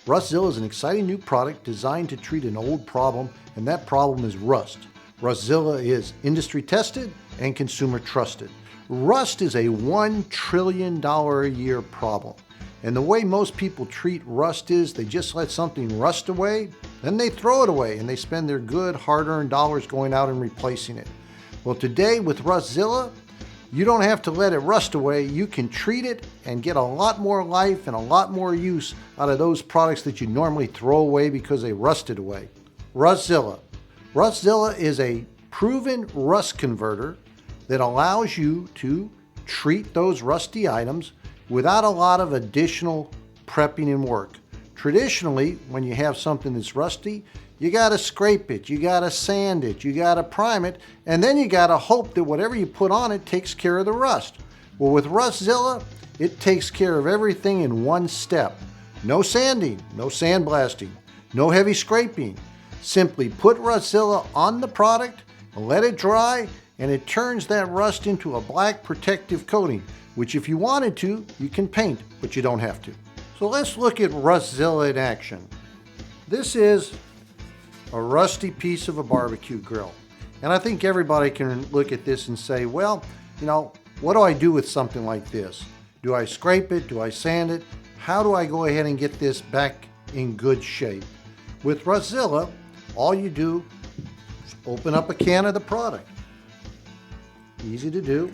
Rustzilla is an exciting new product designed to treat an old problem, and that problem is rust. Rustzilla is industry tested and consumer trusted. Rust is a $1 trillion a year problem. And the way most people treat rust is they just let something rust away, then they throw it away and they spend their good hard-earned dollars going out and replacing it. Well, today with Rustzilla, you don't have to let it rust away. You can treat it and get a lot more life and a lot more use out of those products that you normally throw away because they rusted away. Rustzilla. Rustzilla is a proven rust converter that allows you to treat those rusty items without a lot of additional prepping and work. Traditionally, when you have something that's rusty, you gotta scrape it, you gotta sand it, you gotta prime it, and then you gotta hope that whatever you put on it takes care of the rust. Well, with Rustzilla, it takes care of everything in one step. No sanding, no sandblasting, no heavy scraping. Simply put Rustzilla on the product, let it dry, and it turns that rust into a black protective coating, which if you wanted to, you can paint, but you don't have to. So let's look at Rustzilla in action. This is a rusty piece of a barbecue grill. And I think everybody can look at this and say, well, what do I do with something like this? Do I scrape it? Do I sand it? How do I go ahead and get this back in good shape? With Rustzilla, all you do is open up a can of the product. Easy to do.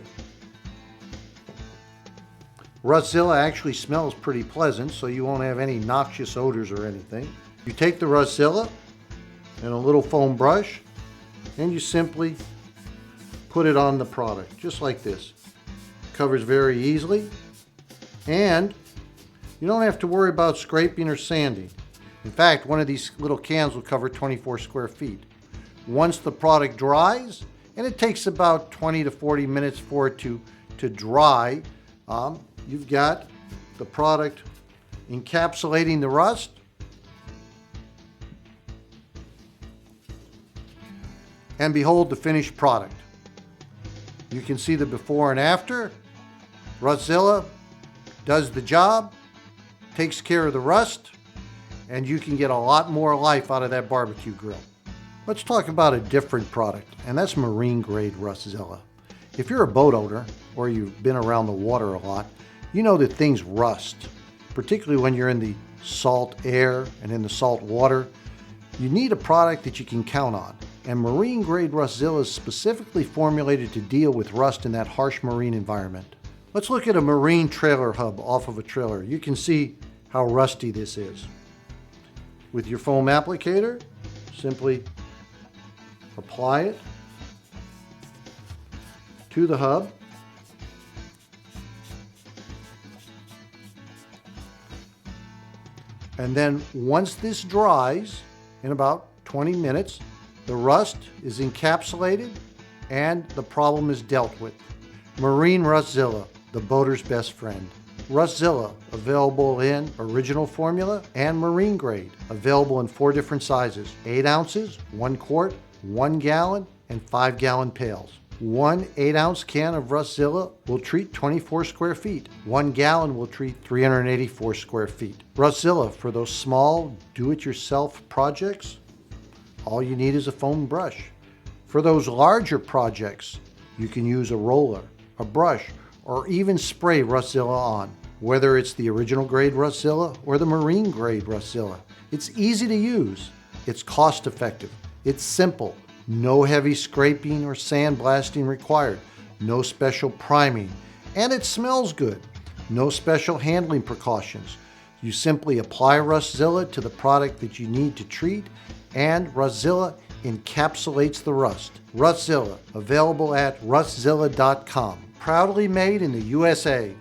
Rustzilla actually smells pretty pleasant, so you won't have any noxious odors or anything. You take the Rustzilla and a little foam brush, and you simply put it on the product, just like this. Covers very easily, and you don't have to worry about scraping or sanding. In fact, one of these little cans will cover 24 square feet. Once the product dries, and it takes about 20 to 40 minutes for it to dry, you've got the product encapsulating the rust. And behold the finished product. You can see the before and after. Rustzilla does the job, takes care of the rust, and you can get a lot more life out of that barbecue grill. Let's talk about a different product, and that's marine grade Rustzilla. If you're a boat owner or you've been around the water a lot, you know that things rust, particularly when you're in the salt air and in the salt water. You need a product that you can count on, and marine grade Rustzilla is specifically formulated to deal with rust in that harsh marine environment. Let's look at a marine trailer hub off of a trailer. You can see how rusty this is. With your foam applicator, simply apply it to the hub. And then once this dries, in about 20 minutes, the rust is encapsulated and the problem is dealt with. Marine Rustzilla, the boater's best friend. Rustzilla, available in original formula and marine grade, available in 4 different sizes: 8 ounces, 1 quart, 1 gallon, and 5 gallon pails. 1 8-ounce can of Rustzilla will treat 24 square feet. 1 gallon will treat 384 square feet. Rustzilla, for those small do-it-yourself projects, all you need is a foam brush. For those larger projects, you can use a roller, a brush, or even spray Rustzilla on, whether it's the original grade Rustzilla or the marine grade Rustzilla. It's easy to use, it's cost effective, it's simple, no heavy scraping or sandblasting required, no special priming, and it smells good. No special handling precautions. You simply apply Rustzilla to the product that you need to treat, and Rustzilla encapsulates the rust. Rustzilla, available at rustzilla.com. Proudly made in the USA.